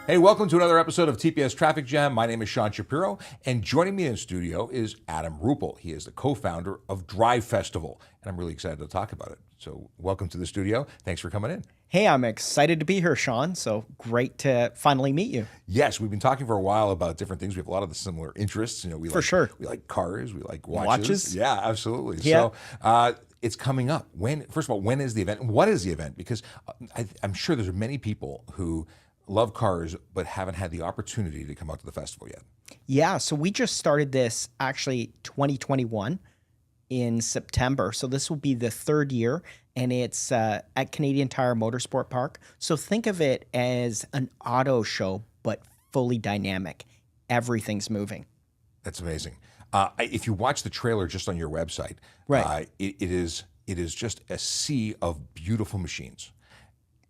Hey, welcome to another episode of TPS Traffic Jam. My name is Sean Shapiro, and joining me in the studio is Adam Ruppel. He is the co-founder of Drive Festival, and I'm really excited to talk about it. So welcome to the studio. Thanks for coming in. Hey, I'm excited to be here, Sean. So great to finally meet you. Yes, we've been talking for a while about different things. We have a lot of the similar interests. For sure. We like cars. We like watches. Watches? Yeah, absolutely. Yeah. So it's coming up. First of all, when is the event? What is the event? Because I'm sure there's many people who love cars but haven't had the opportunity to come out to the festival yet. Yeah, so we just started this actually 2021 in September. So this will be the third year, and it's at Canadian Tire Motorsport Park. So think of it as an auto show, but fully dynamic. Everything's moving. That's amazing. If you watch the trailer just on your website, Right. It is just a sea of beautiful machines.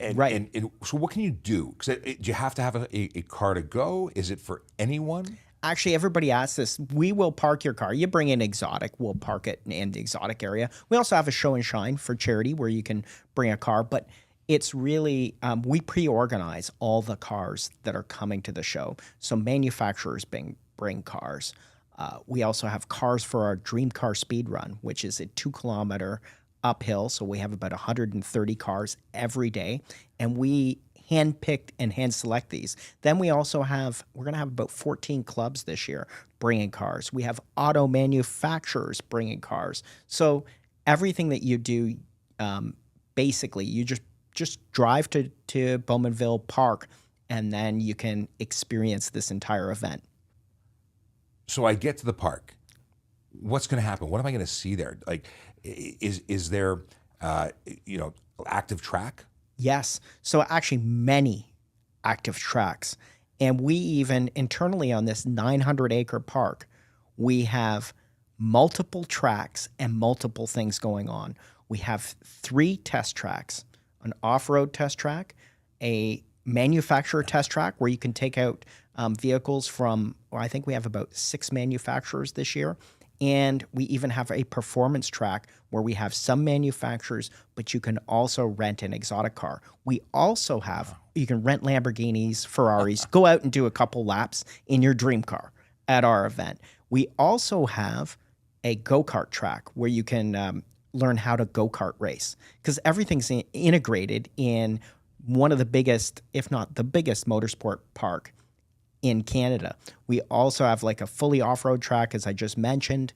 And, Right. and so what can you do? Because do you have to have a car to go? Is it for anyone? Actually, everybody asks this. We will park your car. You bring an exotic, we'll park it in the exotic area. We also have a show and shine for charity where you can bring a car, but it's really, we pre-organize all the cars that are coming to the show. So manufacturers bring cars. We also have cars for our Dream Car Speed Run, which is a 2-kilometer uphill. So we have about 130 cars every day, and we handpicked and hand select these. Then we also we're going to have about 14 clubs this year bringing cars. We have auto manufacturers bringing cars. So everything that you do, basically, you just drive to Bowmanville Park, and then you can experience this entire event. So I get to the park. What's going to happen? What am I going to see there? Like, is there, active track? Yes. So actually many active tracks. And we even internally on this 900-acre park, we have multiple tracks and multiple things going on. We have 3 test tracks, an off-road test track, a manufacturer test track where you can take out vehicles from, I think we have about 6 manufacturers this year. And we even have a performance track where we have some manufacturers, but you can also rent an exotic car. We also have, you can rent Lamborghinis, Ferraris, go out and do a couple laps in your dream car at our event. We also have a go-kart track where you can learn how to go-kart race, because everything's integrated in one of the biggest, if not the biggest, motorsport park in Canada. We also have like a fully off-road track, as I just mentioned,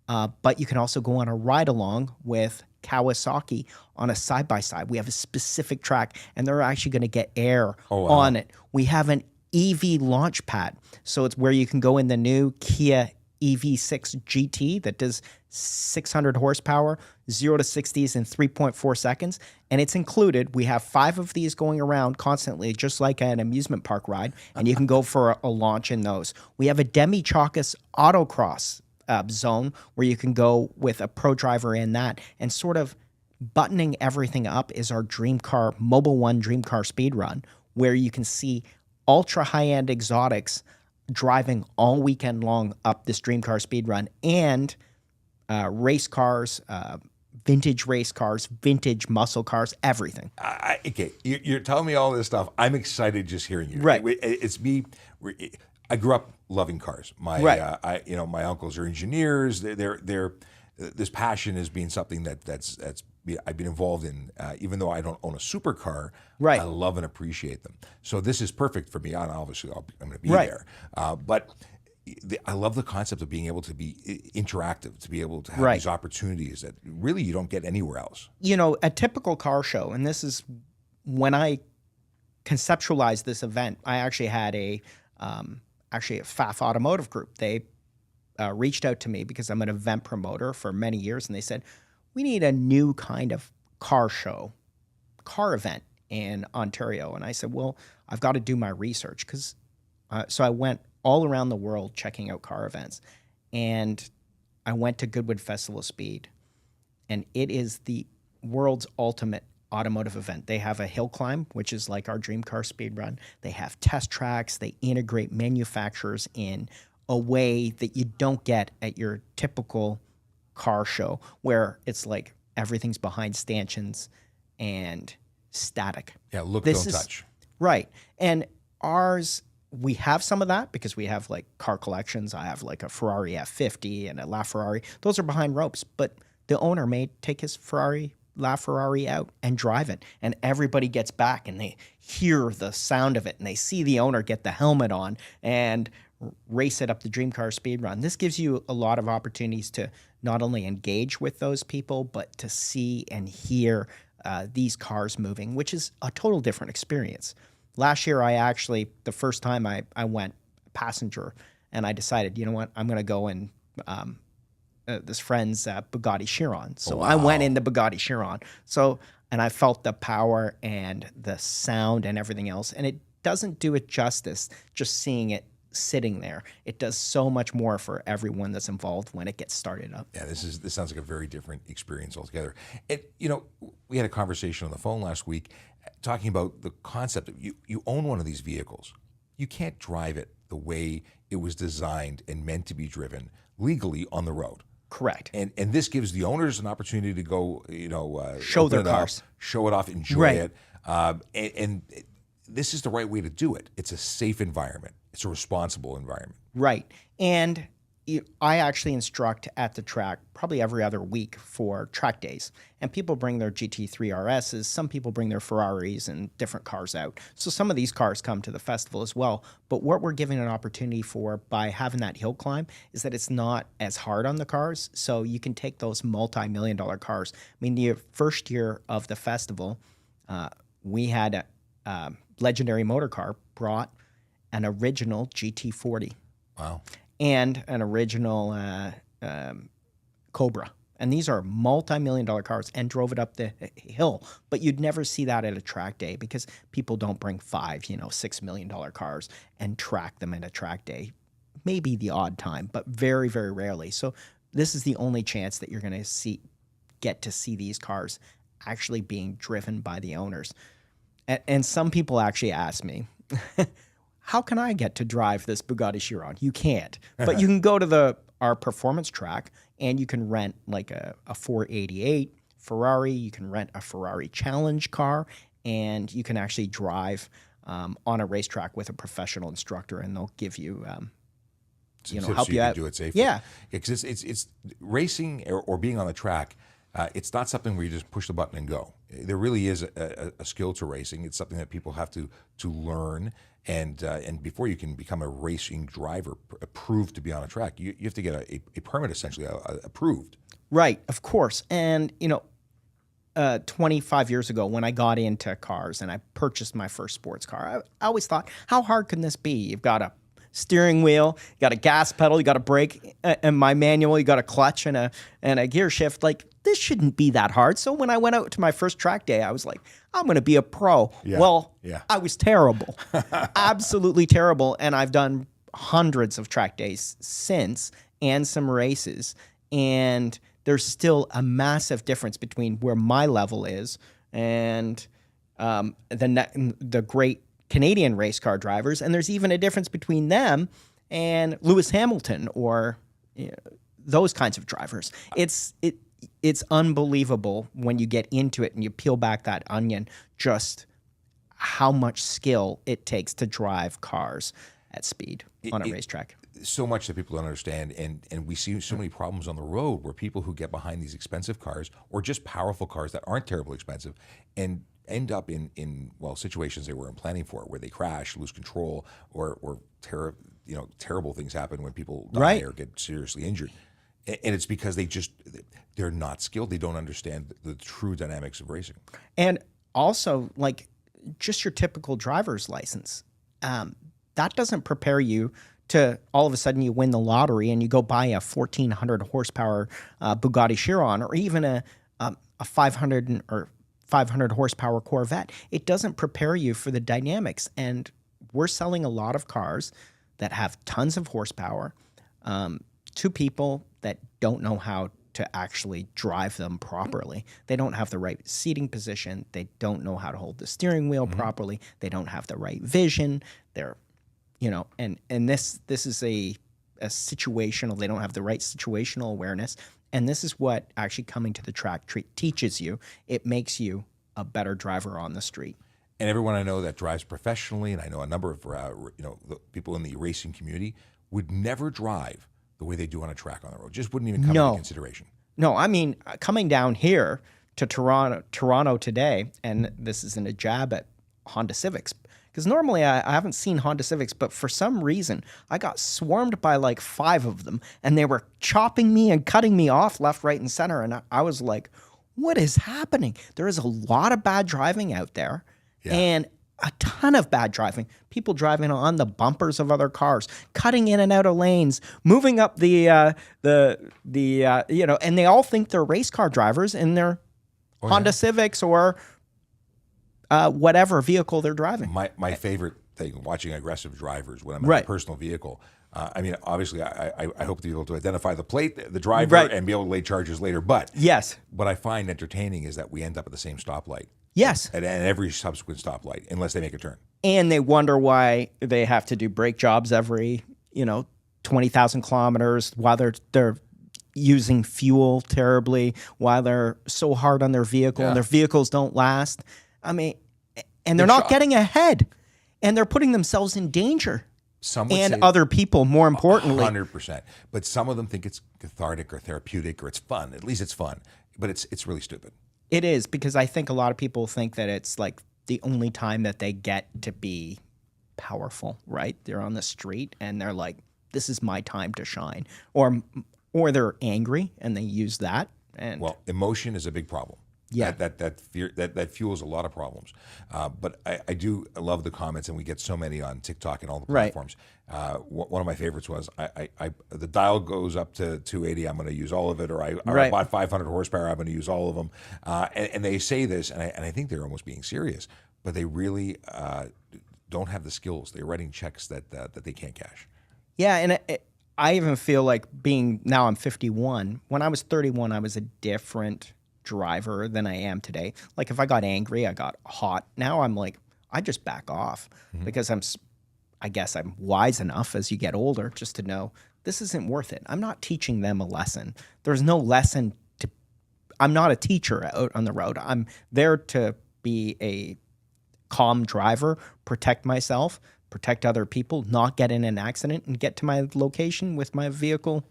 but you can also go on a ride-along with Kawasaki on a side-by-side. We have a specific track, and they're actually going to get air on it. We have an EV launch pad, so it's where you can go in the new Kia EV6 GT that does 600 horsepower, 0 to 60s in 3.4 seconds. And it's included. We have 5 of these going around constantly, just like an amusement park ride. And you can go for a launch in those. We have a Demi-Chalkis autocross zone where you can go with a pro driver in that. And sort of buttoning everything up is our Dream Car, Mobile One Dream Car Speed Run, where you can see ultra high-end exotics driving all weekend long up this Dream Car Speed Run, and race cars, vintage race cars, vintage muscle cars, everything. Okay, you're telling me all this stuff. I'm excited just hearing you. Right. It's me. I grew up loving cars. My my uncles are engineers. They're this passion has been something that's I've been involved in, even though I don't own a supercar. Right. I love and appreciate them. So this is perfect for me. And obviously, I'm going to be Right. there. But I love the concept of being able to be interactive, to be able to have Right. these opportunities that really you don't get anywhere else. You know, a typical car show, and this is when I conceptualized this event, I actually had a FAF Automotive Group. They reached out to me because I'm an event promoter for many years, and they said, we need a new kind of car show, car event in Ontario. And I said, well, I've got to do my research. So I went all around the world checking out car events. And I went to Goodwood Festival of Speed. And it is the world's ultimate automotive event. They have a hill climb, which is like our Dream Car Speed Run. They have test tracks. They integrate manufacturers in a way that you don't get at your typical car show, where it's like everything's behind stanchions and static. Yeah, look, This don't is touch. right. And ours, we have some of that because we have like car collections. I have like a Ferrari F50 and a LaFerrari. Those are behind ropes, but the owner may take his LaFerrari out and drive it, and everybody gets back and they hear the sound of it and they see the owner get the helmet on and race it up the Dream Car speed run. This gives you a lot of opportunities to not only engage with those people, but to see and hear these cars moving, which is a total different experience. Last year, the first time I went passenger, and I decided, you know what, I'm going to go in this friend's Bugatti Chiron. So wow. I went in the Bugatti Chiron. And I felt the power and the sound and everything else. And it doesn't do it justice just seeing it sitting there. It does so much more for everyone that's involved when it gets started up. Yeah, this sounds like a very different experience altogether. We had a conversation on the phone last week talking about the concept of you own one of these vehicles. You can't drive it the way it was designed and meant to be driven legally on the road. Correct. And this gives the owners an opportunity to go, show their cars, show it off, enjoy right. it. And this is the right way to do it. It's a safe environment. It's a responsible environment. Right. And I actually instruct at the track probably every other week for track days. And people bring their GT3 RSs. Some people bring their Ferraris and different cars out. So some of these cars come to the festival as well. But what we're giving an opportunity for by having that hill climb is that it's not as hard on the cars. So you can take those multi-million-dollar cars. I mean, the first year of the festival, we had a Legendary Motor Car brought an original GT40. Wow. And an original Cobra. And these are multi-million-dollar cars, and drove it up the hill. But you'd never see that at a track day because people don't bring $6 million cars and track them at a track day. Maybe the odd time, but very, very rarely. So this is the only chance that you're going to get to see these cars actually being driven by the owners. And some people actually ask me, how can I get to drive this Bugatti Chiron? You can't. But you can go to our performance track and you can rent like a 488 Ferrari. You can rent a Ferrari Challenge car, and you can actually drive on a racetrack with a professional instructor, and they'll give you, help you out. Do it safely. Yeah. Because it's racing or being on the track. It's not something where you just push the button and go. There really is a skill to racing. It's something that people have to learn. And before you can become a racing driver approved to be on a track, you have to get a permit essentially approved. Right, of course. And 25 years ago when I got into cars and I purchased my first sports car, I always thought, how hard can this be? You've got a steering wheel, you got a gas pedal, you got a brake, and my manual, you got a clutch and a gear shift. Like, this shouldn't be that hard. So when I went out to my first track day, I was like, I'm going to be a pro. Yeah. Well, yeah. I was terrible, absolutely terrible. And I've done hundreds of track days since and some races. And there's still a massive difference between where my level is and the great Canadian race car drivers. And there's even a difference between them and Lewis Hamilton or those kinds of drivers. It's unbelievable when you get into it and you peel back that onion, just how much skill it takes to drive cars at speed on a racetrack. So much that people don't understand, and we see so many problems on the road where people who get behind these expensive cars or just powerful cars that aren't terribly expensive and end up in situations they weren't planning for, where they crash, lose control, or terrible things happen when people die Right. or get seriously injured. And it's because they're not skilled. They don't understand the true dynamics of racing. And also, like, just your typical driver's license, that doesn't prepare you to all of a sudden you win the lottery and you go buy a 1,400 horsepower Bugatti Chiron or even a 500 or 500 horsepower Corvette. It doesn't prepare you for the dynamics. And we're selling a lot of cars that have tons of horsepower to people that don't know how to actually drive them properly. They don't have the right seating position. They don't know how to hold the steering wheel properly. They don't have the right vision. They're, and this is a situational, they don't have the right situational awareness. And this is what actually coming to the track teaches you. It makes you a better driver on the street. And everyone I know that drives professionally, and I know a number of the people in the racing community would never drive the way they do on a track on the road. Just wouldn't even come into consideration. No, I mean, coming down here to Toronto today, and this isn't a jab at Honda Civics, because normally I haven't seen Honda Civics, but for some reason I got swarmed by like 5 of them, and they were chopping me and cutting me off left, right, and center. And I was like, what is happening? There is a lot of bad driving out there, and a ton of bad driving. People driving on the bumpers of other cars, cutting in and out of lanes, moving up and they all think they're race car drivers in their Honda Civics or whatever vehicle they're driving. My favorite thing, watching aggressive drivers when I'm in a personal vehicle. I mean, obviously, I hope to be able to identify the plate, the driver, and be able to lay charges later. But what I find entertaining is that we end up at the same stoplight. Yes. At every subsequent stoplight, unless they make a turn. And they wonder why they have to do brake jobs every, 20,000 kilometers while they're using fuel terribly, while they're so hard on their vehicle and their vehicles don't last. I mean, and they're not getting ahead, and they're putting themselves in danger. Some would say other people, more importantly. 100%. But some of them think it's cathartic or therapeutic or it's fun. At least it's fun. But it's really stupid. It is, because I think a lot of people think that it's like the only time that they get to be powerful, right? They're on the street and they're like, this is my time to shine. Or they're angry and they use that. And well, emotion is a big problem. Yeah. That fuels a lot of problems. But I do love the comments, and we get so many on TikTok and all the platforms. One of my favorites was, the dial goes up to 280, I'm going to use all of it, or I bought 500 horsepower, I'm going to use all of them. And they say this, and I think they're almost being serious, but they really don't have the skills. They're writing checks that they can't cash. Yeah, and I even feel like now I'm 51. When I was 31, I was a different driver than I am today. Like if I got angry, I got hot. Now I'm like, I just back off because I guess I'm wise enough as you get older just to know this isn't worth it. I'm not teaching them a lesson. There's no lesson I'm not a teacher out on the road. I'm there to be a calm driver, protect myself, protect other people, not get in an accident, and get to my location with my vehicle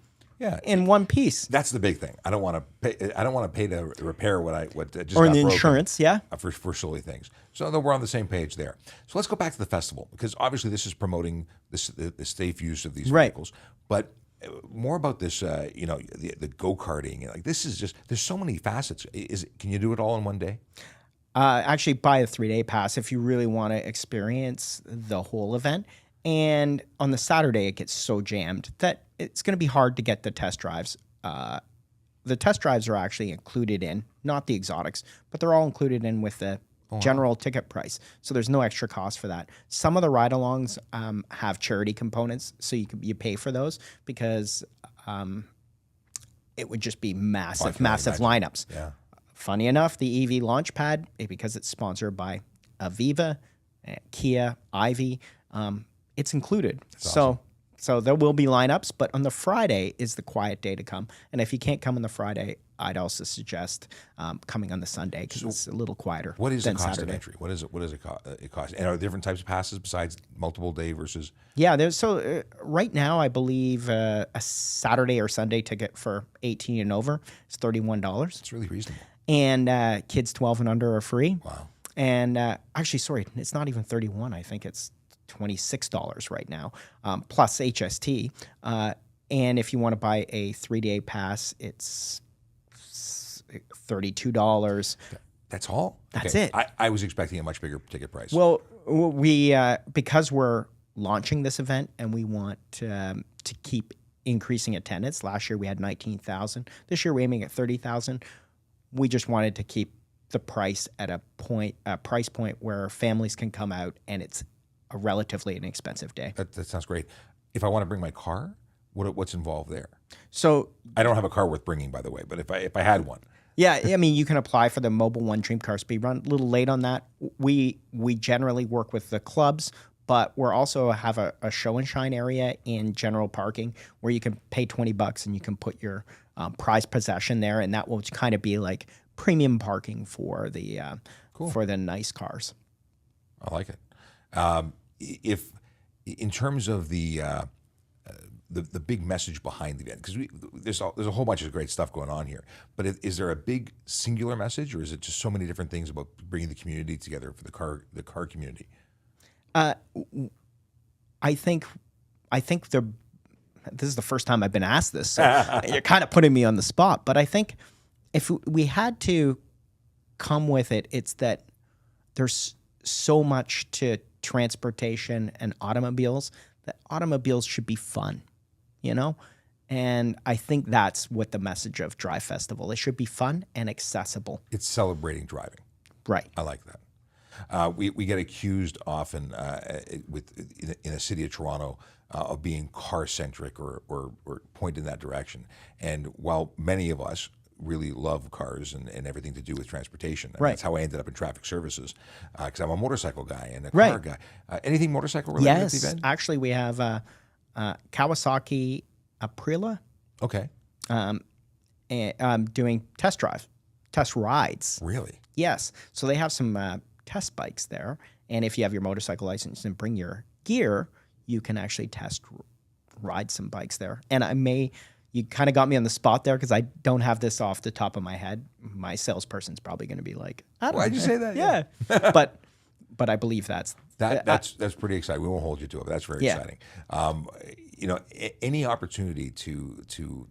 in one piece. That's the big thing. I don't want to pay to repair what just or got the broken, insurance, for silly things. So we're on the same page there. So let's go back to the festival, because obviously this is promoting the safe use of these vehicles. But more about this, the go-karting. Like this is just, there's so many facets. Can you do it all in one day? Actually, buy a 3-day pass if you really want to experience the whole event. And on the Saturday, it gets so jammed that it's going to be hard to get the test drives. The test drives are actually included in, not the exotics, but they're all included in with the general ticket price. So there's no extra cost for that. Some of the ride-alongs have charity components, so you pay for those because it would just be massive lineups. Yeah. Funny enough, the EV Launchpad, because it's sponsored by Aviva, Kia, Ivy, it's included. That's awesome. So there will be lineups, but on the Friday is the quiet day to come. And if you can't come on the Friday, I'd also suggest coming on the Sunday because it's a little quieter. What is the cost Saturday. of entry? What is it cost? And are there different types of passes besides multiple day versus? Yeah, right now I believe a Saturday or Sunday ticket for 18 and over is $31. It's really reasonable. And kids 12 and under are free. Wow. And actually, sorry, it's not even 31. I think it's $26 right now, plus HST. And if you want to buy a 3-day pass, it's $32. That's all? That's it. I was expecting a much bigger ticket price. Well, we because we're launching this event and we want to keep increasing attendance. Last year we had 19,000. This year we're aiming at 30,000. We just wanted to keep the price at a price point where families can come out and it's a relatively inexpensive day. That sounds great. If I want to bring my car, what's involved there? So I don't have a car worth bringing, by the way, but if I had one. Yeah, I mean, you can apply for the Mobile One Dream Car Speed Run. A little late on that. We generally work with the clubs, but we're also have a show and shine area in general parking where you can pay $20 and you can put your prized possession there, and that will kind of be like premium parking for the for the nice cars. I like it. If in terms of the big message behind the event, because there's a whole bunch of great stuff going on here, but is there a big singular message, or is it just so many different things about bringing the community together for the car community? I think this is the first time I've been asked this, so you're kind of putting me on the spot. But I think if we had to come with it, it's that there's so much to transportation and automobiles that automobiles should be fun, you know? And I think that's what the message of Drive Festival. It should be fun and accessible. It's celebrating driving. Right. I like that. We get accused often in the city of Toronto of being car-centric or point in that direction. And while many of us really love cars and everything to do with transportation, and Right. that's how I ended up in traffic services, because I'm a motorcycle guy and a Right. car guy. Anything motorcycle related at the Yes. event? Actually, we have Kawasaki Aprilia Okay. doing test rides. Really? Yes. So they have some test bikes there. And if you have your motorcycle license and bring your gear, you can actually ride some bikes there. And you kind of got me on the spot there because I don't have this off the top of my head. My salesperson's probably going to be like, I don't Why'd know. you say that? Yeah. but I believe that's That's pretty exciting. We won't hold you to it, but that's very Yeah. exciting. Any opportunity to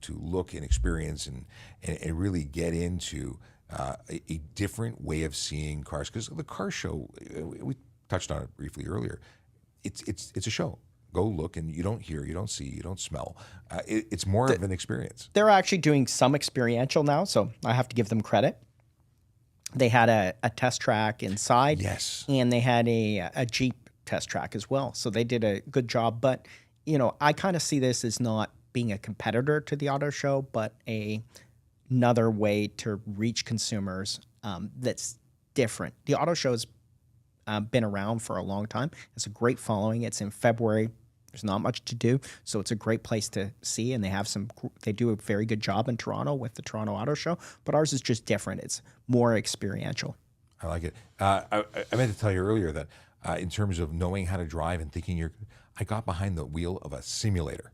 look and experience and really get into a different way of seeing cars, because the car show, we touched on it briefly earlier. It's a show. Go look, and you don't hear, you don't see, you don't smell. It's more of an experience. They're actually doing some experiential now, so I have to give them credit. They had a test track inside. Yes. And they had a Jeep test track as well. So they did a good job. But, I kind of see this as not being a competitor to the auto show, but another way to reach consumers that's different. The auto show has been around for a long time. It's a great following. It's in February. There's not much to do, so it's a great place to see, and they do a very good job in Toronto with the Toronto Auto Show, but ours is just different. It's more experiential. I like it. I meant to tell you earlier that in terms of knowing how to drive and thinking I got behind the wheel of a simulator.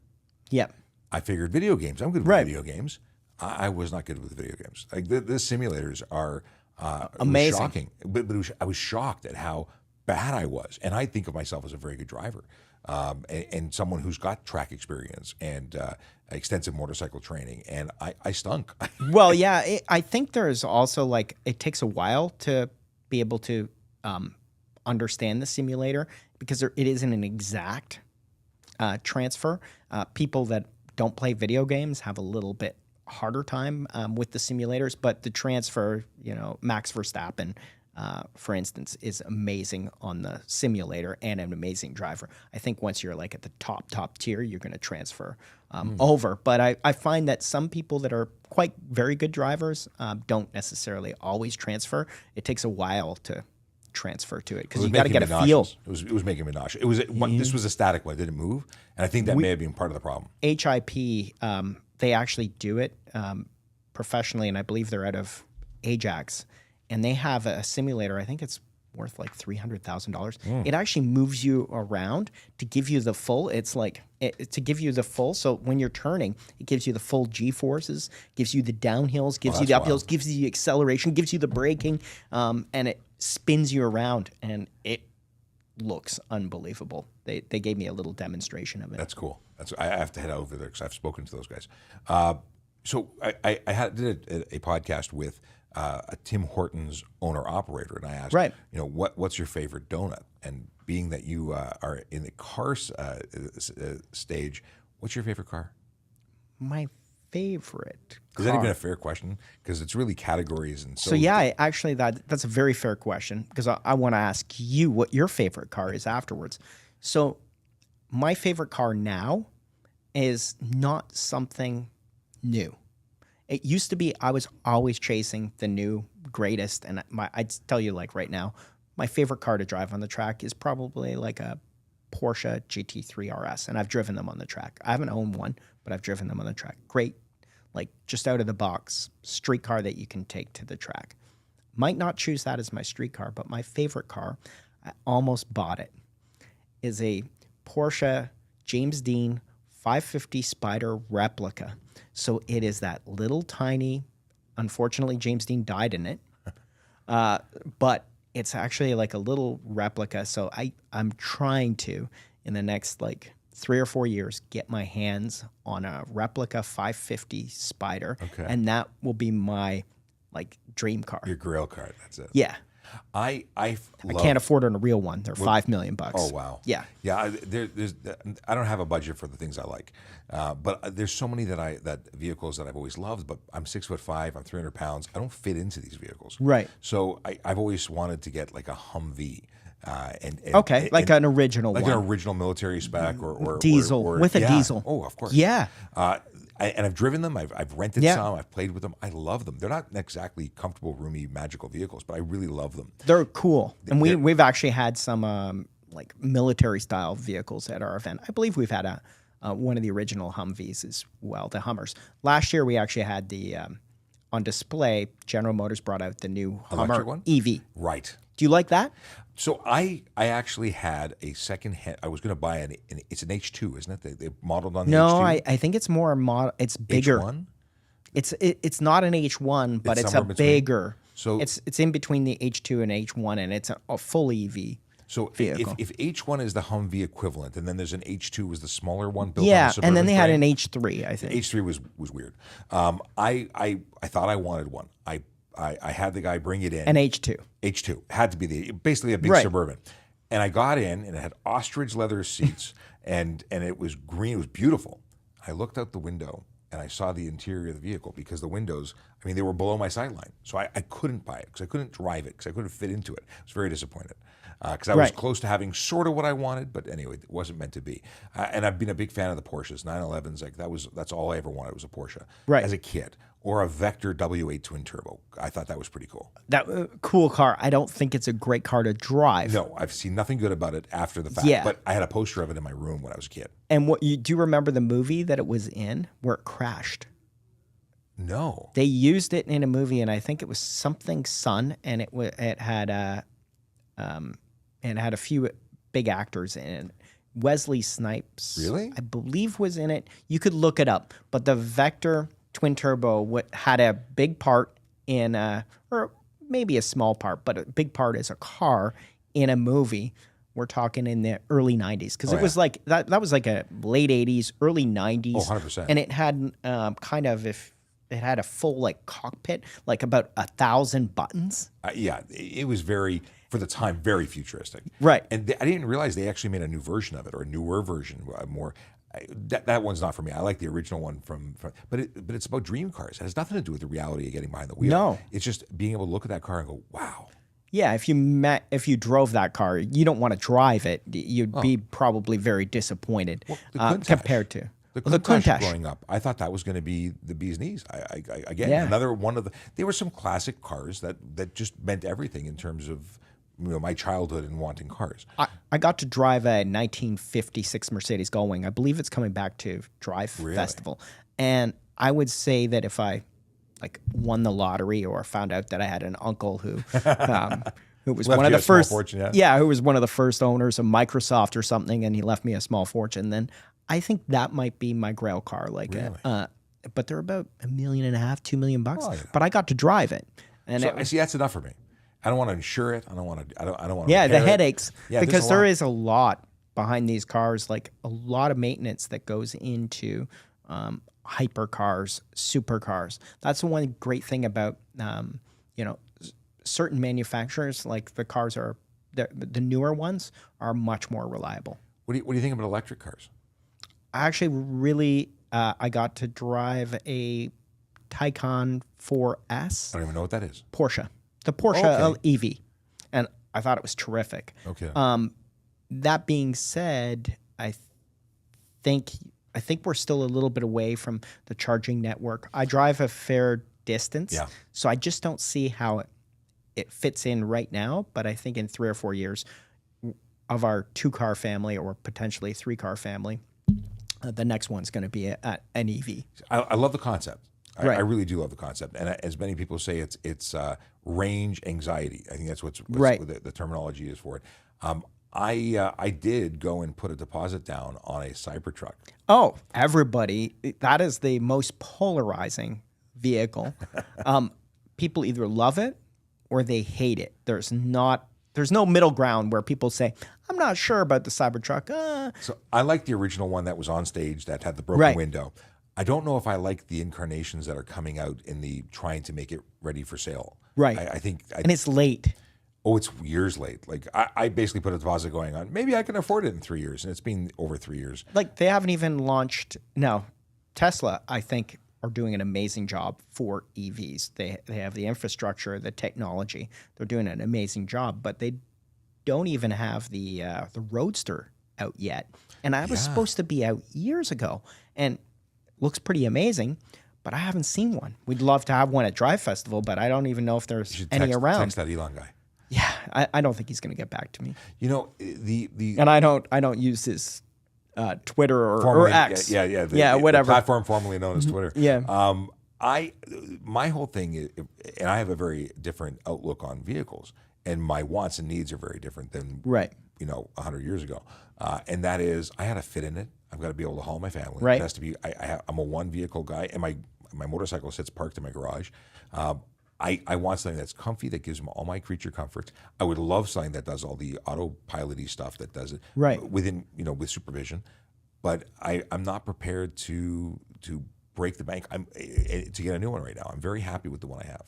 Yep. I figured video games. I'm good with Right. video games. I was not good with video games. Like the simulators are Amazing. It was shocking. But I was shocked at how bad I was, and I think of myself as a very good driver, and someone who's got track experience and extensive motorcycle training, and I stunk. Well, yeah, I think there's also it takes a while to be able to understand the simulator because it isn't an exact transfer. People that don't play video games have a little bit harder time with the simulators, but the transfer, Max Verstappen, for instance, is amazing on the simulator and an amazing driver. I think once you're at the top tier, you're going to transfer over. But I find that some people that are very good drivers don't necessarily always transfer. It takes a while to transfer to it because you got to get a feel. It was making me nauseous. This was a static one; it didn't move, and I think that may have been part of the problem. HIP, they actually do it professionally, and I believe they're out of Ajax, and they have a simulator. I think it's worth $300,000. It actually moves you around to give you the full. To give you the full. So when you're turning, it gives you the full G forces, gives you the downhills, gives you the uphills, wild. gives you the acceleration, gives you the braking, and it spins you around, and it looks unbelievable. They gave me a little demonstration of it. That's cool. I have to head over there because I've spoken to those guys. So I did a podcast with a Tim Hortons owner operator, and I asked, Right. what's your favorite donut? And being that you are in the car stage, what's your favorite car? My favorite Is that car. even a fair question? Because it's really categories and So yeah, actually that's a very fair question because I want to ask you what your favorite car is afterwards. So my favorite car now is not something new. It used to be I was always chasing the new greatest, and I'd tell you right now, my favorite car to drive on the track is probably a Porsche GT3 RS, and I've driven them on the track. I haven't owned one, but I've driven them on the track. Great, just out of the box street car that you can take to the track. Might not choose that as my street car, but my favorite car, I almost bought it, is a Porsche James Dean 550 Spider replica. So it is that little tiny, unfortunately, James Dean died in it, but it's actually like a little replica. So I'm trying to, in the next like 3 or 4 years, get my hands on a replica 550 Spider. Okay. And that will be my like dream car. Your grail car. That's it. Yeah. I Can't afford a real one. They're $5 million. Oh wow! Yeah, yeah. I don't have a budget for the things I like, but there's so many that vehicles that I've always loved. But I'm 6'5", I'm 300 pounds. I don't fit into these vehicles. Right. So I've always wanted to get like a Humvee. Like an original like one. an original military spec or diesel with a diesel. Oh, of course. Yeah. And I've driven them. I've rented Yeah. some. I've played with them. I love them. They're not exactly comfortable, roomy, magical vehicles, but I really love them. They're cool. And we've actually had some like military style vehicles at our event. I believe we've had one of the original Humvees as well, the Hummers. Last year we actually had the on display. General Motors brought out the new Hummer Electric one? EV. Right. Do you like that? So I actually had a second hand. I was going to buy it's an H2, isn't it? They modeled on the No, H2. I think it's more it's bigger. H1? It's not an H1, but it's a somewhere between. bigger. So it's in between the H2 and H1, and it's a full EV. So vehicle. if H1 is the Humvee equivalent, and then there's an H2 was the smaller one built on Yeah, a Suburban and then they had frame. an H3, I think. H3 was weird. I thought I wanted one. I had the guy bring it in. An H2. H2 had to be basically a big Right. Suburban, and I got in and it had ostrich leather seats and it was green. It was beautiful. I looked out the window and I saw the interior of the vehicle because the windows, I mean, they were below my sideline, so I couldn't buy it because I couldn't drive it because I couldn't fit into it. I was very disappointed because I was Right. close to having sort of what I wanted, but anyway, it wasn't meant to be. And I've been a big fan of the Porsches, 911s. Like that's all I ever wanted was a Porsche Right. as a kid, or a Vector W8 twin turbo. I thought that was pretty cool. That cool car. I don't think it's a great car to drive. No, I've seen nothing good about it after the fact. Yeah. But I had a poster of it in my room when I was a kid. And do you remember the movie that it was in where it crashed? No. They used it in a movie, and I think it was Something Sun, and it had a few big actors in it. Wesley Snipes, Really? I believe, was in it. You could look it up, but the Vector twin turbo had a big part in, or maybe a small part, but a big part as a car in a movie. We're talking in the early 90s because it was like that was like a late 80s, early 90s. Oh, 100%. And it had it had a full like cockpit, like about 1,000 buttons. Yeah, it was very, for the time, very futuristic. Right. And I didn't realize they actually made a new version of it, or a newer version, more. That one's not for me. I like the original one but it's about dream cars. It has nothing to do with the reality of getting behind the wheel. No. It's just being able to look at that car and go, wow. Yeah, if you drove that car, you don't want to drive it. You'd be probably very disappointed The Countach. compared to The the Countach Countach. growing up, I thought that was going to be the bee's knees. Again, Yeah. another one of the. There were some classic cars that just meant everything in terms of my childhood and wanting cars. I got to drive a 1956 Mercedes Gullwing. I believe it's coming back to Drive Festival, and I would say that if I won the lottery or found out that I had an uncle who was Left one of you the a small first fortune, yeah. who was one of the first owners of Microsoft or something, and he left me a small fortune, then I think that might be my grail car. Really? But they're about $1.5 million, $2 million. Oh, yeah. But I got to drive it, and So I see that's enough for me. I don't want to insure it. I don't want to. I don't want to. yeah, the repair it. headaches, Yeah, because there there is a lot behind these cars, like a lot of maintenance that goes into hypercars, supercars. That's the one great thing about certain manufacturers, like the cars are the newer ones are much more reliable. What do you think about electric cars? I actually really I got to drive a Taycan 4S I don't even know what that is. Porsche, the Porsche EV, and I thought it was terrific. Okay. That being said, I think we're still a little bit away from the charging network. I drive a fair distance, so I just don't see how it fits in right now. But I think in 3 or 4 years of our 2-car family or potentially 3-car family, the next one's going to be an EV. I love the concept. Right. I really do love the concept, and as many people say, it's range anxiety. I think that's what's Right. the terminology is for it. I did go and put a deposit down on a Cybertruck. Oh, everybody. That is the most polarizing vehicle. People either love it or they hate it. There's no middle ground where people say, I'm not sure about the Cybertruck. So I like the original one that was on stage that had the broken Right. window. I don't know if I like the incarnations that are coming out in the trying to make it ready for sale. Right. I think And it's late. oh, it's years late. Like I basically put a deposit going on. Maybe I can afford it in 3 years, and it's been over 3 years. Like they haven't even launched. No, Tesla, I think, are doing an amazing job for EVs. They have the infrastructure, the technology. They're doing an amazing job, but they don't even have the Roadster out yet. And I was supposed to be out years ago, and looks pretty amazing. But I haven't seen one. We'd love to have one at Drive Festival, but I don't even know if there's any around. Text that Elon guy. Yeah, I don't think he's going to get back to me. You know the And I don't use his Twitter or formerly, X. the whatever. platform formerly known as Twitter. Yeah. My whole thing is, and I have a very different outlook on vehicles, and my wants and needs are very different than Right. 100 years ago. And that is, I had to fit in it. I've got to be able to haul my family. Right. It has to be. I'm a one vehicle guy, and my motorcycle sits parked in my garage. I want something that's comfy, that gives them all my creature comforts. I would love something that does all the autopilot-y stuff that does it Right. within, with supervision. But I'm not prepared to break the bank. To get a new one right now. I'm very happy with the one I have.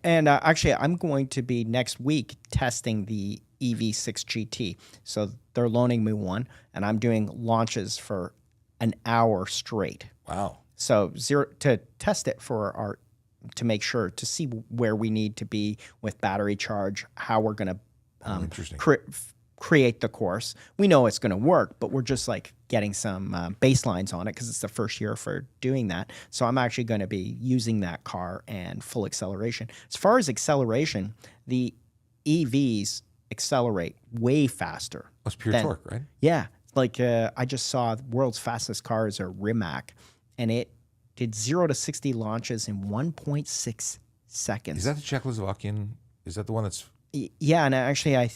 And actually, I'm going to be next week testing the EV6 GT. So they're loaning me one, and I'm doing launches for an hour straight. Wow. So to test it to make sure to see where we need to be with battery charge, how we're going to Interesting. create the course. We know it's going to work, but we're just like getting some baselines on it because it's the first year for doing that. So I'm actually going to be using that car and full acceleration. As far as acceleration, the EVs accelerate way faster. That's pure torque, right? Yeah. Like I just saw the world's fastest car is a Rimac, and it did 0 to 60 launches in 1.6 seconds. Is that the Czechoslovakian? Is that the one that's... Yeah, and actually I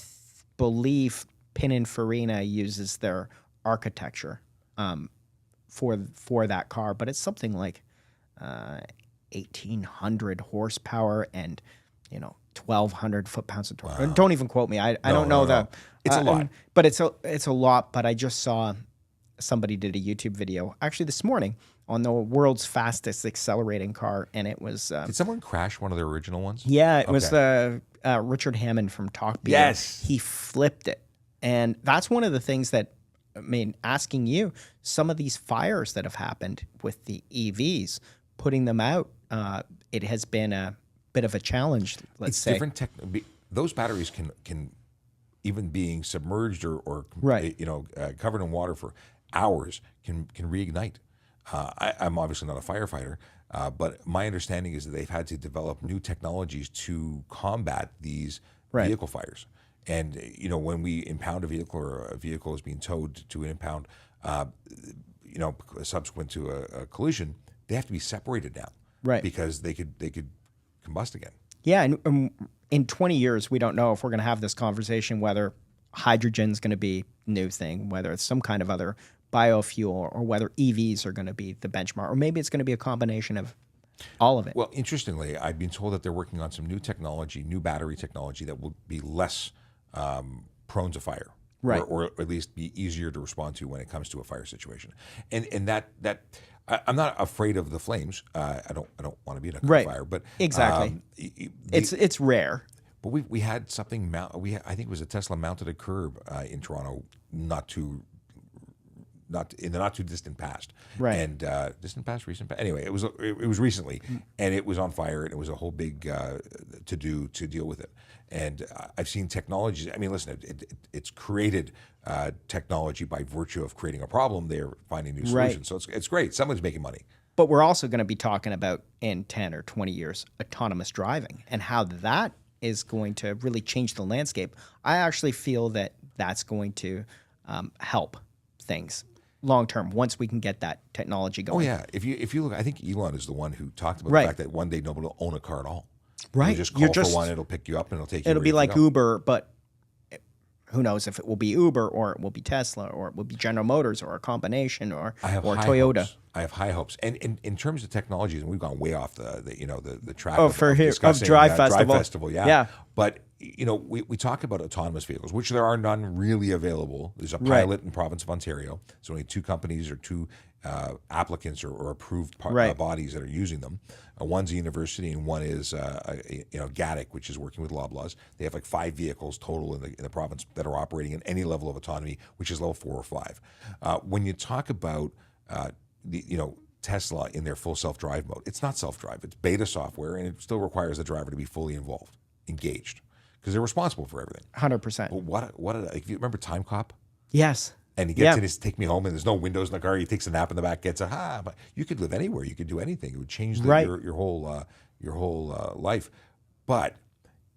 believe Pininfarina uses their architecture for that car, but it's something like 1,800 horsepower and 1,200 foot-pounds of torque. Wow. Don't even quote me. I don't know the. It's a lot, but it's a lot. But I just saw somebody did a YouTube video actually this morning on the world's fastest accelerating car, and it was. Did someone crash one of their original ones? Yeah, it was Richard Hammond from Talk Beer. Yes, he flipped it, and that's one of the things that. I mean, asking you, some of these fires that have happened with the EVs, putting them out, it has been a bit of a challenge. Let's say different those batteries can even being submerged or right. Covered in water for hours can reignite. I'm obviously not a firefighter, but my understanding is that they've had to develop new technologies to combat these vehicle fires. And when we impound a vehicle or a vehicle is being towed to an impound, subsequent to a collision, they have to be separated now, right? Because they could combust again. Yeah, and in 20 years, we don't know if we're going to have this conversation whether hydrogen's going to be a new thing, whether it's some kind of other biofuel, or whether EVs are going to be the benchmark, or maybe it's going to be a combination of all of it. Well, interestingly, I've been told that they're working on some new technology, new battery technology that will be less prone to fire, right? Or at least be easier to respond to when it comes to a fire situation. And that I'm not afraid of the flames. I don't want to be in a car fire, but exactly, it's rare. But we had something I think it was a Tesla mounted a curb in Toronto, not in the not too distant past, right? And recent past. Anyway, it was recently, and it was on fire, and it was a whole big to deal with it. And I've seen technologies. I mean, listen, it's created technology by virtue of creating a problem. They're finding new solutions, so it's great. Someone's making money. But we're also going to be talking about in 10 or 20 years autonomous driving and how that is going to really change the landscape. I actually feel that that's going to help things. long term once we can get that technology Oh going. yeah, if you look, I think Elon is the one who talked about Right. the fact that one day nobody will own a car at all. Right. You just call for one, it'll pick you up, and it'll take you. It'll where be you have like to go. Uber, but who knows if it will be Uber or it will be Tesla or it will be General Motors or a combination or Toyota. Hopes. I have high hopes. And in terms of technologies, and we've gone way off the track of Drive Festival. Drive Festival, yeah. But we talk about autonomous vehicles, which there are none really available. There's a pilot in the province of Ontario. There's only 2 companies or 2 applicants or approved bodies that are using them. One's a university, and one is GATIC, which is working with Loblaws. They have like 5 vehicles total in the province that are operating in any level of autonomy, which is level 4 or 5. When you talk about Tesla in their full self-drive mode, it's not self-drive; it's beta software, and it still requires the driver to be fully involved, engaged, because they're responsible for everything. 100%. What? If you remember Time Cop? Yes. And he gets in his take me home, and there's no windows in the car. He takes a nap in the back, gets but you could live anywhere. You could do anything. It would change your whole life. But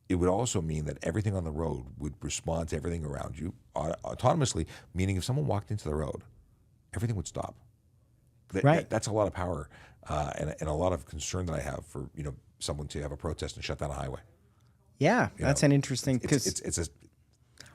it would also mean that everything on the road would respond to everything around you autonomously. Meaning, if someone walked into the road, everything would stop. That's a lot of power and a lot of concern that I have for someone to have a protest and shut down a highway. Yeah, that's an interesting because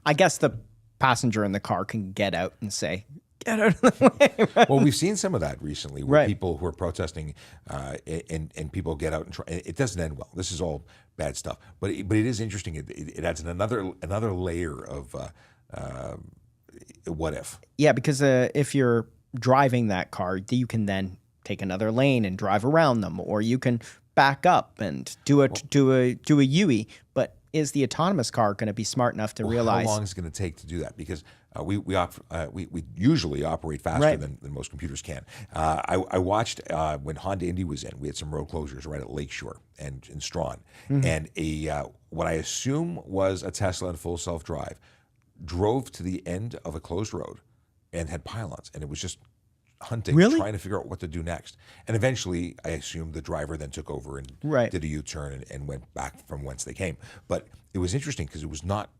I guess the passenger in the car can get out and say, "Get out of the way." Right? Well, we've seen some of that recently, where people who are protesting and people get out and try. It doesn't end well. This is all bad stuff, but it is interesting. It adds another layer of what if. Yeah, because if you're driving that car, you can then take another lane and drive around them, or you can back up and do a UE. But is the autonomous car going to be smart enough to realize how long is it going to take to do that? Because we usually operate faster than most computers can. I watched when Honda Indy was in. We had some road closures right at Lakeshore and in Strawn, and what I assume was a Tesla in full self drive drove to the end of a closed road and had pylons, and it was just hunting, trying to figure out what to do next. And eventually, I assume the driver then took over and did a U-turn and went back from whence they came. But it was interesting because it was not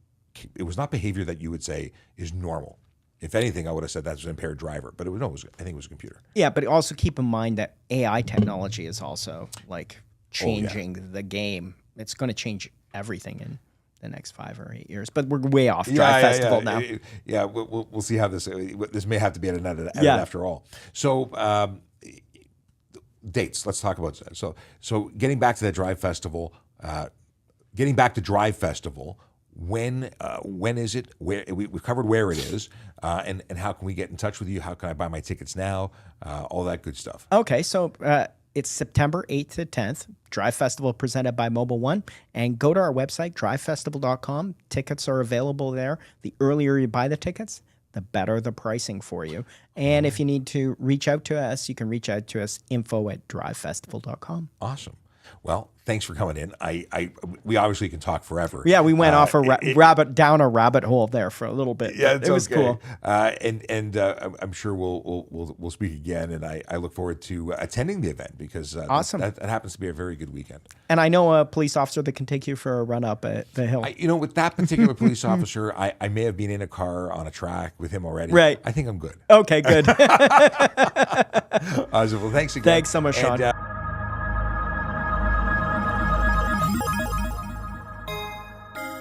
behavior that you would say is normal. If anything, I would have said that's an impaired driver. But I think it was a computer. Yeah, but also keep in mind that AI technology is also like changing the game. It's going to change everything in the next 5 or 8 years, but we're way off Drive Festival now. Yeah, we'll see how this may have to be an edit after all. So dates. Let's talk about that. So getting back to that Drive Festival. Getting back to Drive Festival. When is it? Where we've covered where it is, and how can we get in touch with you? How can I buy my tickets now? All that good stuff. Okay, so it's September 8th to 10th, Drive Festival presented by Mobile One. And go to our website, drivefestival.com. Tickets are available there. The earlier you buy the tickets, the better the pricing for you. And if you need to reach out to us, you can reach out to us, info@drivefestival.com. Awesome. Well, thanks for coming in. We obviously can talk forever. Yeah, we went off down a rabbit hole there for a little bit. Yeah, it was cool. And I'm sure we'll speak again. And I look forward to attending the event because awesome. That happens to be a very good weekend. And I know a police officer that can take you for a run up at the hill. With that particular police officer, I may have been in a car on a track with him already. Right. I think I'm good. Okay, good. Awesome. Well, thanks again. Thanks so much, Sean. And,